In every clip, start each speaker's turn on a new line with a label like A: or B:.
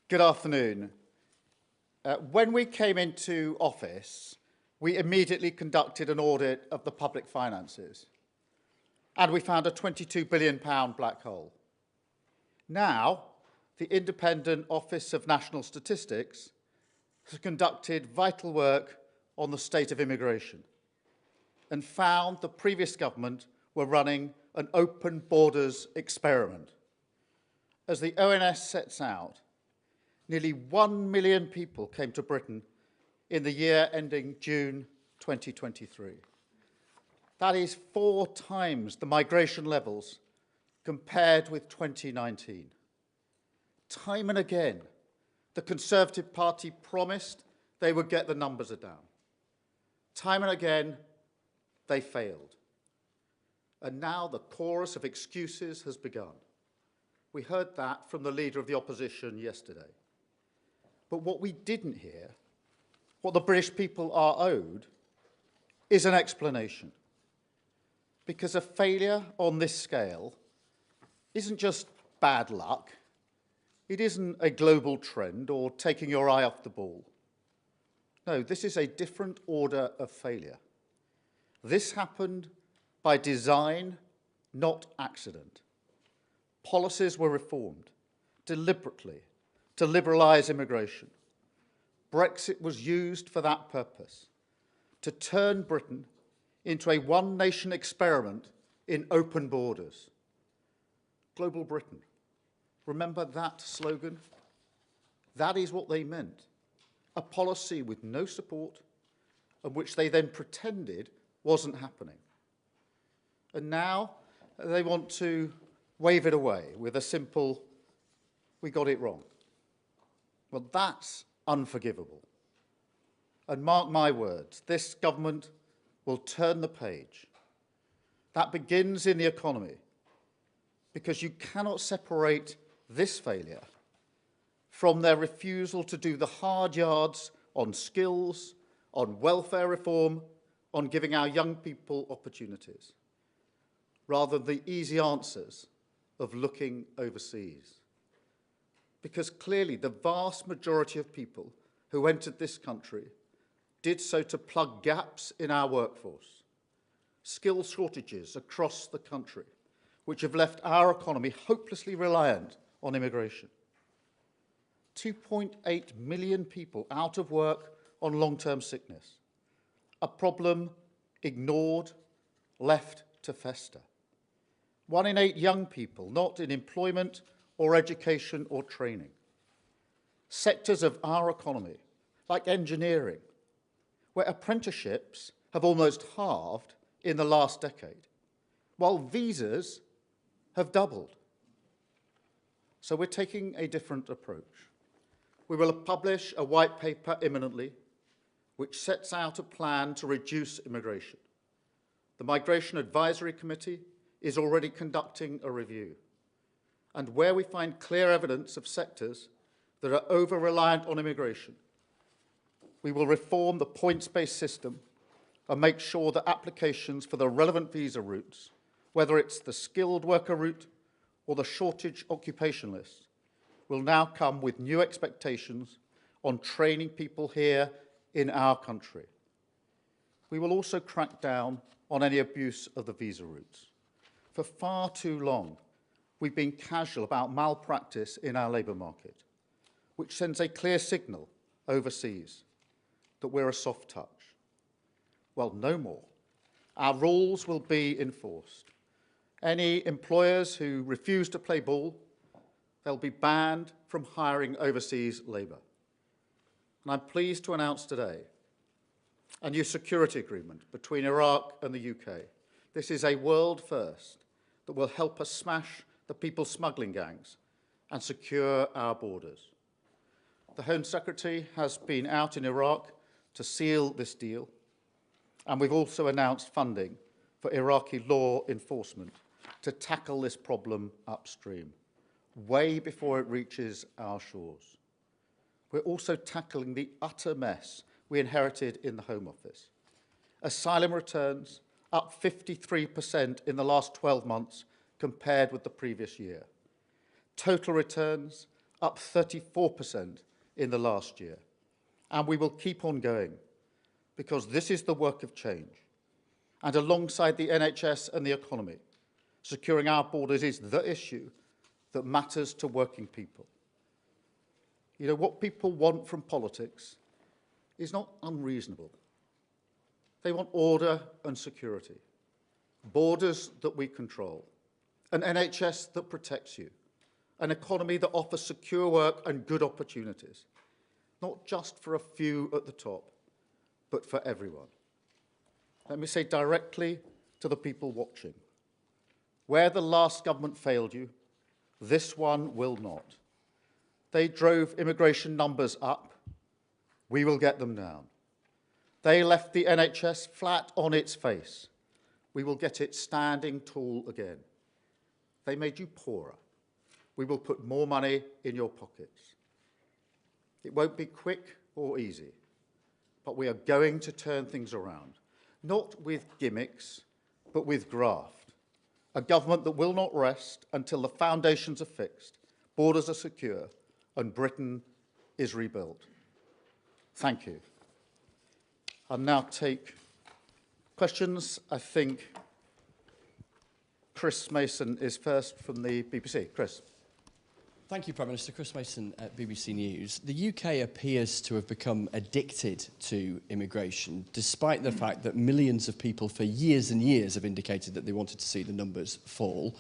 A: Good afternoon. When we came into office, we immediately conducted an audit of the public finances, and we found a £22 billion black hole. Now, the Independent Office of National Statistics has conducted vital work on the state of immigration and found the previous government were running an open borders experiment. As the ONS sets out, nearly 1 million people came to Britain in the year ending June 2023. That is 4 times the migration levels compared with 2019. Time and again, the Conservative Party promised they would get the numbers down. Time and again, they failed. And now the chorus of excuses has begun. We heard that from the Leader of the Opposition yesterday. But what we didn't hear, what the British people are owed, is an explanation. Because a failure on this scale isn't just bad luck, it isn't a global trend or taking your eye off the ball. No, this is a different order of failure. This happened by design, not accident. Policies were reformed deliberately to liberalise immigration. Brexit was used for that purpose, to turn Britain into a one-nation experiment in open borders. Global Britain. Remember that slogan? That is what they meant. A policy with no support and which they then pretended wasn't happening. And now they want to wave it away with a simple, we got it wrong. Well, that's unforgivable. And mark my words, this government will turn the page. That begins in the economy, because you cannot separate this failure from their refusal to do the hard yards on skills, on welfare reform, on giving our young people opportunities, rather than the easy answers of looking overseas. Because clearly the vast majority of people who entered this country did so to plug gaps in our workforce, skill shortages across the country, which have left our economy hopelessly reliant on immigration. 2.8 million people out of work on long-term sickness, a problem ignored, left to fester. 1 in 8 young people not in employment or education or training. Sectors of our economy, like engineering, where apprenticeships have almost halved in the last decade, while visas have doubled. So we're taking a different approach. We will publish a white paper imminently, which sets out a plan to reduce immigration. The Migration Advisory Committee is already conducting a review. And where we find clear evidence of sectors that are over-reliant on immigration, we will reform the points-based system and make sure that applications for the relevant visa routes, whether it's the skilled worker route or the shortage occupation list, will now come with new expectations on training people here in our country. We will also crack down on any abuse of the visa routes. For far too long, we've been casual about malpractice in our labour market, which sends a clear signal overseas that we're a soft touch. Well, no more. Our rules will be enforced. Any employers who refuse to play ball, they'll be banned from hiring overseas labour. And I'm pleased to announce today a new security agreement between Iraq and the UK. This is a world first that will help us smash the people smuggling gangs and secure our borders. The Home Secretary has been out in Iraq to seal this deal, and we've also announced funding for Iraqi law enforcement to tackle this problem upstream. way before it reaches our shores. We're also tackling the utter mess we inherited in the Home Office. Asylum returns up 53% in the last 12 months compared with the previous year. Total returns up 34% in the last year. And we will keep on going because this is the work of change. And alongside the NHS and the economy, securing our borders is the issue that matters to working people. You know, what people want from politics is not unreasonable. They want order and security, borders that we control, an NHS that protects you, an economy that offers secure work and good opportunities, not just for a few at the top, but for everyone. Let me say directly to the people watching, where the last government failed you, this one will not. They drove immigration numbers up. We will get them down. They left the NHS flat on its face. We will get it standing tall again. They made you poorer. We will put more money in your pockets. It won't be quick or easy, but we are going to turn things around, not with gimmicks, but with graft. A government that will not rest until the foundations are fixed, borders are secure, and Britain is rebuilt. Thank you. I'll now take questions. I think Chris Mason is first from the BBC. Chris.
B: Thank you, Prime Minister. Chris Mason at BBC News. The UK appears to have become addicted to immigration, despite the fact that millions of people for years and years have indicated that they wanted to see the numbers fall.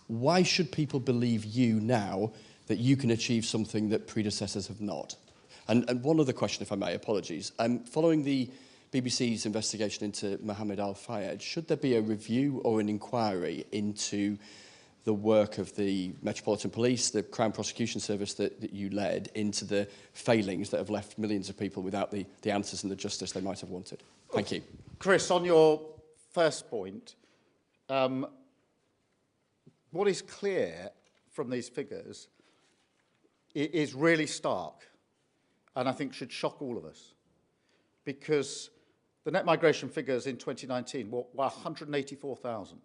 B: Why should people believe you now that you can achieve something that predecessors have not? And one other question, if I may, apologies. Following the BBC's investigation into Mohammed Al-Fayed, should there be a review or an inquiry into the work of the Metropolitan Police, the Crown Prosecution Service that you led, into the failings that have left millions of people without the answers and the justice they might have wanted? Thank you.
A: Chris, on your first point, what is clear from these figures is really stark, and I think should shock all of us, because the net migration figures in 2019 were 184,000.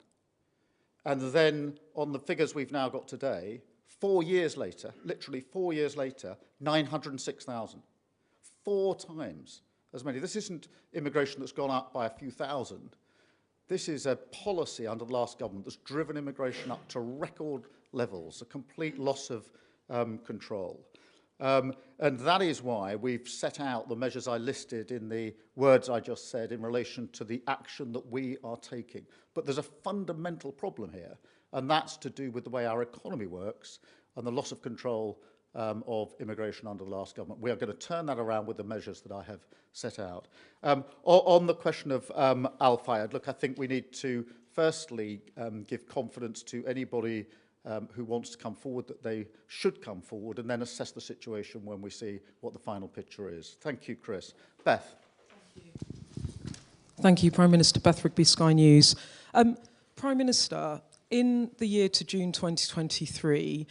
A: And then on the figures we've now got today, 4 years later, literally 4 years later, 906,000. 4 times as many. This isn't immigration that's gone up by a few thousand. This is a policy under the last government that's driven immigration up to record levels, a complete loss of control. And that is why we've set out the measures I listed in the words I just said in relation to the action that we are taking. But there's a fundamental problem here, and that's to do with the way our economy works and the loss of control of immigration under the last government. We are going to turn that around with the measures that I have set out. On the question of Al-Fayed, look, I think we need to firstly give confidence to anybody who wants to come forward that they should come forward, and then assess the situation when we see what the final picture is. Thank you, Chris. Beth.
C: Thank you, Prime Minister. Beth Rigby, Sky News. Prime Minister, in the year to June 2023,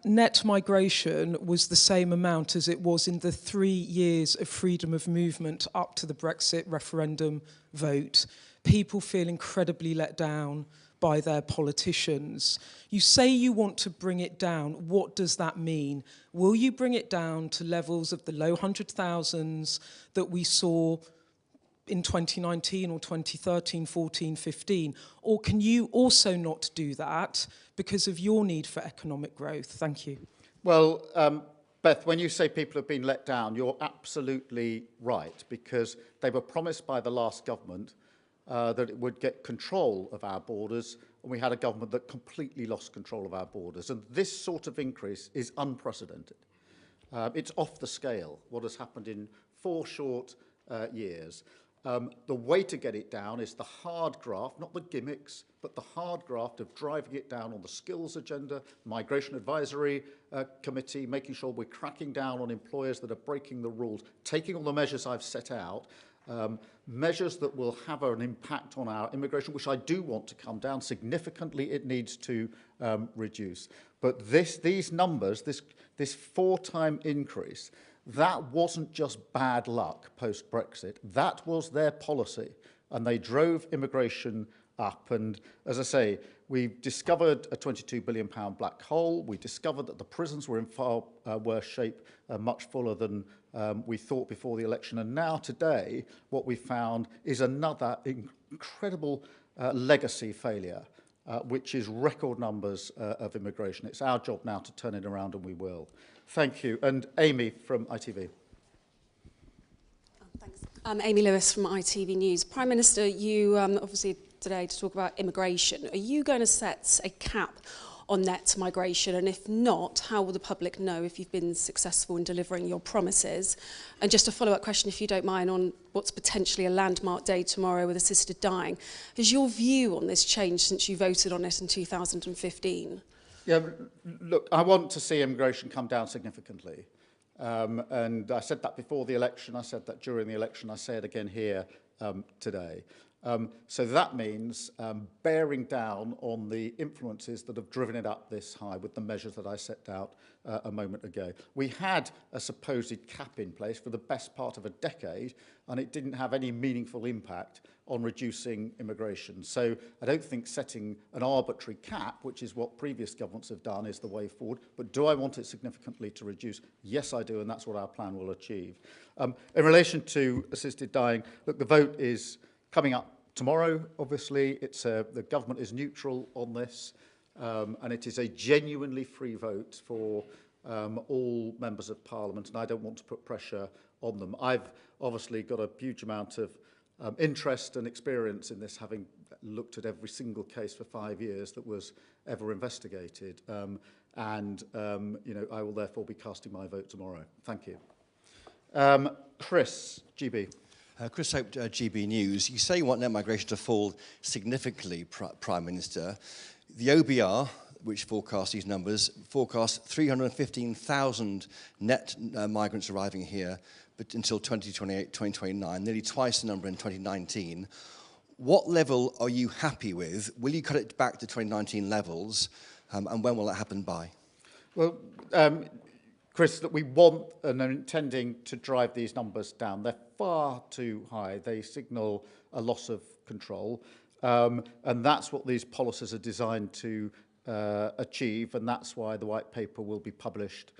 C: net migration was the same amount as it was in the 3 years of freedom of movement up to the Brexit referendum vote. People feel incredibly let down by their politicians. You say you want to bring it down. What does that mean? Will you bring it down to levels of the low 100,000s that we saw in 2019 or 2013, 14, 15? Or can you also not do that because of your need for economic growth? Thank you.
A: Well, Beth, when you say people have been let down, you're absolutely right, because they were promised by the last government that it would get control of our borders, and we had a government that completely lost control of our borders. And this sort of increase is unprecedented. It's off the scale, what has happened in 4 short years. The way to get it down is the hard graft, not the gimmicks, but the hard graft of driving it down on the skills agenda, Migration Advisory Committee, making sure we're cracking down on employers that are breaking the rules, taking all the measures I've set out, measures that will have an impact on our immigration, which I do want to come down significantly. It needs to reduce. But these numbers, this 4-time increase, that wasn't just bad luck post-Brexit. That was their policy, and they drove immigration up. And as I say, we discovered a £22 billion black hole. We discovered that the prisons were in far worse shape, much fuller than we thought before the election. And now today, what we found is another incredible legacy failure, which is record numbers of immigration. It's our job now to turn it around, and we will. Thank you. And Amy from ITV.
D: Thanks. Amy Lewis from ITV News. Prime Minister, you obviously today to talk about immigration. Are you going to set a cap on net migration? And if not, how will the public know if you've been successful in delivering your promises? And just a follow-up question, if you don't mind, on what's potentially a landmark day tomorrow with assisted dying. Has your view on this changed since you voted on it in 2015?
A: Yeah, look, I want to see immigration come down significantly. And I said that before the election, I said that during the election, I say it again here today. So that means bearing down on the influences that have driven it up this high with the measures that I set out a moment ago. We had a supposed cap in place for the best part of a decade, and it didn't have any meaningful impact on reducing immigration. So I don't think setting an arbitrary cap, which is what previous governments have done, is the way forward. But do I want it significantly to reduce? Yes, I do, and that's what our plan will achieve. In relation to assisted dying, look, the vote is coming up tomorrow, obviously. The government is neutral on this, and it is a genuinely free vote for all members of Parliament, and I don't want to put pressure on them. I've obviously got a huge amount of interest and experience in this, having looked at every single case for 5 years that was ever investigated. You know, I will therefore be casting my vote tomorrow. Thank you. Chris, GB.
E: Chris Hope, GB News. You say you want net migration to fall significantly, Prime Minister. The OBR, which forecasts these numbers, forecasts 315,000 net migrants arriving here but until 2028, 2029, nearly twice the number in 2019. What level are you happy with? Will you cut it back to 2019 levels? And when will that happen by?
A: Well, Chris, that we want and are intending to drive these numbers down. They're far too high. They signal a loss of control. And that's what these policies are designed to achieve. And that's why the white paper will be published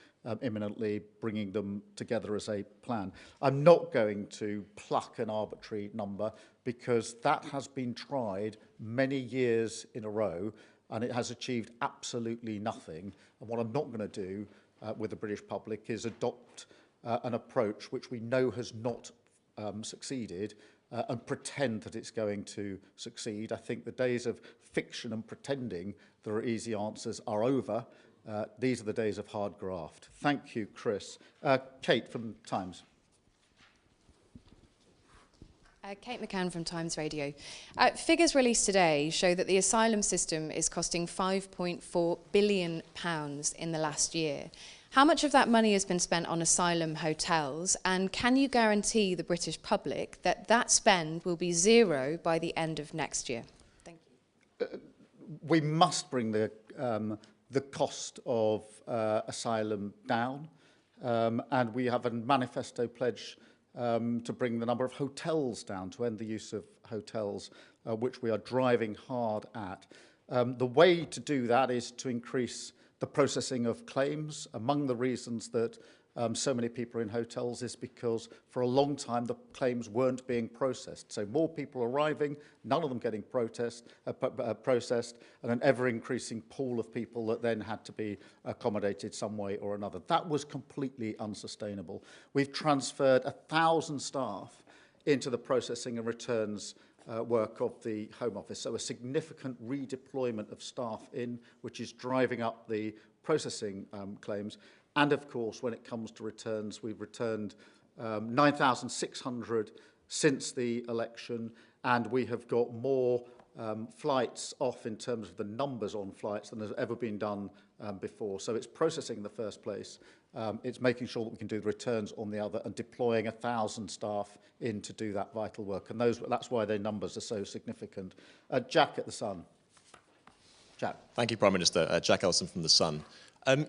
A: imminently, bringing them together as a plan. I'm not going to pluck an arbitrary number because that has been tried many years in a row and it has achieved absolutely nothing. And what I'm not going to do with the British public is adopt an approach which we know has not succeeded and pretend that it's going to succeed. I think the days of fiction and pretending there are easy answers are over. These are the days of hard graft. Thank you, Chris. Kate from Times.
F: Kate McCann from Times Radio. Figures released today show that the asylum system is costing £5.4 billion in the last year. How much of that money has been spent on asylum hotels, and can you guarantee the British public that that spend will be zero by the end of next year? Thank you.
A: We must bring the cost of asylum down, and we have a manifesto pledge to bring the number of hotels down, to end the use of hotels, which we are driving hard at. The way to do that is to increase the processing of claims. Among the reasons that so many people are in hotels is because for a long time the claims weren't being processed. So more people arriving, none of them getting processed, and an ever-increasing pool of people that then had to be accommodated some way or another. That was completely unsustainable. We've transferred 1,000 staff into the processing and returns work of the Home Office. So a significant redeployment of staff in, which is driving up the processing claims. And of course, when it comes to returns, we've returned 9,600 since the election, and we have got more flights off in terms of the numbers on flights than has ever been done before. So it's processing in the first place. It's making sure that we can do the returns on the other and deploying 1,000 staff in to do that vital work. And that's why their numbers are so significant. Jack at The Sun. Jack.
G: Thank you, Prime Minister. Jack Ellison from The Sun.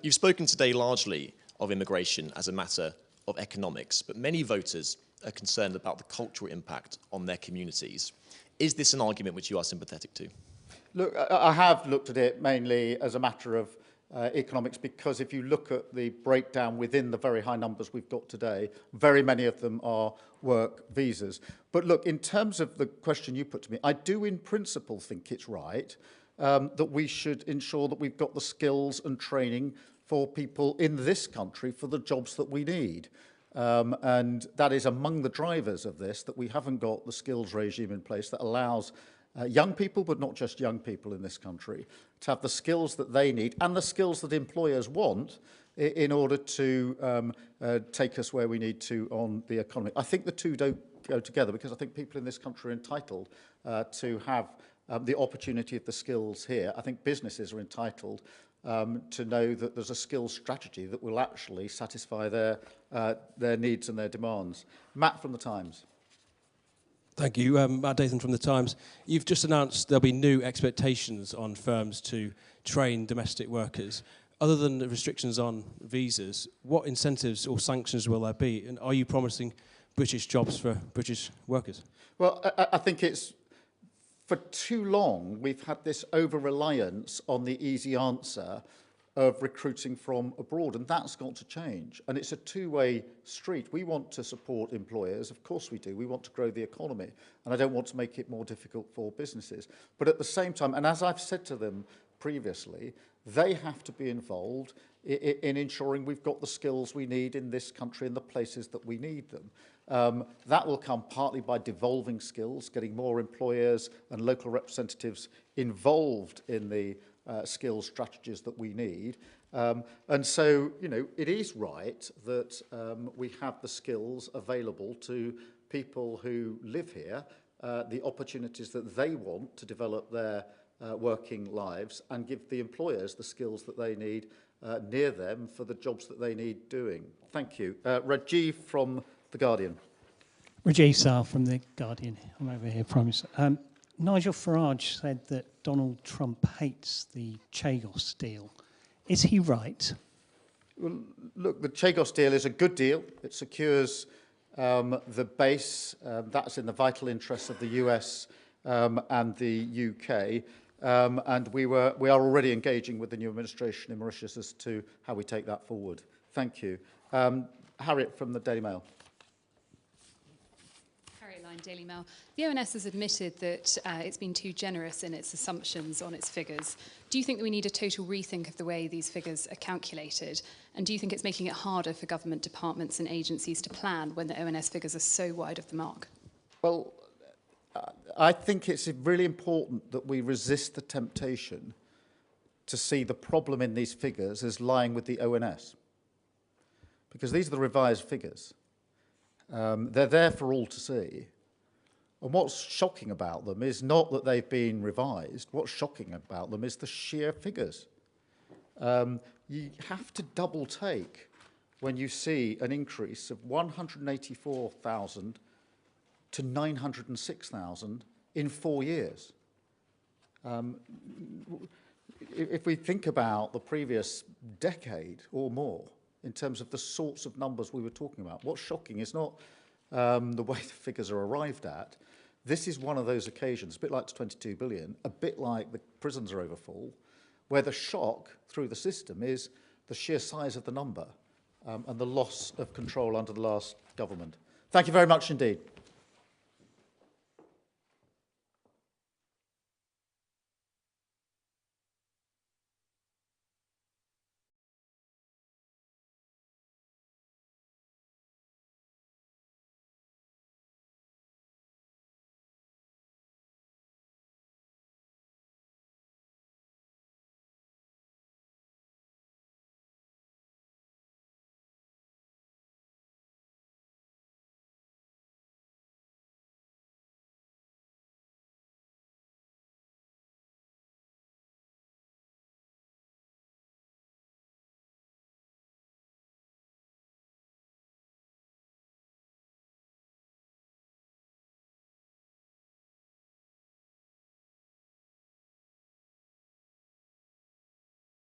G: You've spoken today largely of immigration as a matter of economics, but many voters are concerned about the cultural impact on their communities. Is this an argument which you are sympathetic to?
A: Look, I have looked at it mainly as a matter of economics, because if you look at the breakdown within the very high numbers we've got today, very many of them are work visas. But look, in terms of the question you put to me, I do in principle think it's right that we should ensure that we've got the skills and training for people in this country for the jobs that we need. And that is among the drivers of this, that we haven't got the skills regime in place that allows young people, but not just young people in this country, to have the skills that they need and the skills that employers want in order to take us where we need to on the economy. I think the two don't go together, because I think people in this country are entitled to have the opportunity of the skills here. I think businesses are entitled to know that there's a skills strategy that will actually satisfy their needs and their demands. Matt from The Times.
H: Thank you. Matt Dathan from The Times. You've just announced there'll be new expectations on firms to train domestic workers. Other than the restrictions on visas, what incentives or sanctions will there be? And are you promising British jobs for British workers?
A: Well, I think it's, for too long, we've had this over-reliance on the easy answer of recruiting from abroad, and that's got to change. And it's a two-way street. We want to support employers, of course we do. We want to grow the economy, and I don't want to make it more difficult for businesses. But at the same time, and as I've said to them previously, they have to be involved in ensuring we've got the skills we need in this country in the places that we need them. That will come partly by devolving skills, getting more employers and local representatives involved in the skills strategies that we need. And so, you know, it is right that we have the skills available to people who live here, the opportunities that they want to develop their working lives, and give the employers the skills that they need near them for the jobs that they need doing. Thank you. Rajiv from The Guardian.
I: Rajiv Sar from The Guardian. I'm over here, Prime Minister. Nigel Farage said that Donald Trump hates the Chagos deal. Is he right?
A: Well, look, the Chagos deal is a good deal. It secures the base. That's in the vital interests of the US and the UK. And we are already engaging with the new administration in Mauritius as to how we take that forward. Thank you. Harriet from the Daily Mail.
J: Daily Mail. The ONS has admitted that it's been too generous in its assumptions on its figures. Do you think that we need a total rethink of the way these figures are calculated? And do you think it's making it harder for government departments and agencies to plan when the ONS figures are so wide of the mark?
A: Well, I think it's really important that we resist the temptation to see the problem in these figures as lying with the ONS. Because these are the revised figures. They're there for all to see. And what's shocking about them is not that they've been revised. What's shocking about them is the sheer figures. You have to double take when you see an increase of 184,000 to 906,000 in 4 years. If we think about the previous decade or more, in terms of the sorts of numbers we were talking about, what's shocking is not the way the figures are arrived at. This is one of those occasions, a bit like the 22 billion, a bit like the prisons are overfull, where the shock through the system is the sheer size of the number and the loss of control under the last government. Thank you very much indeed.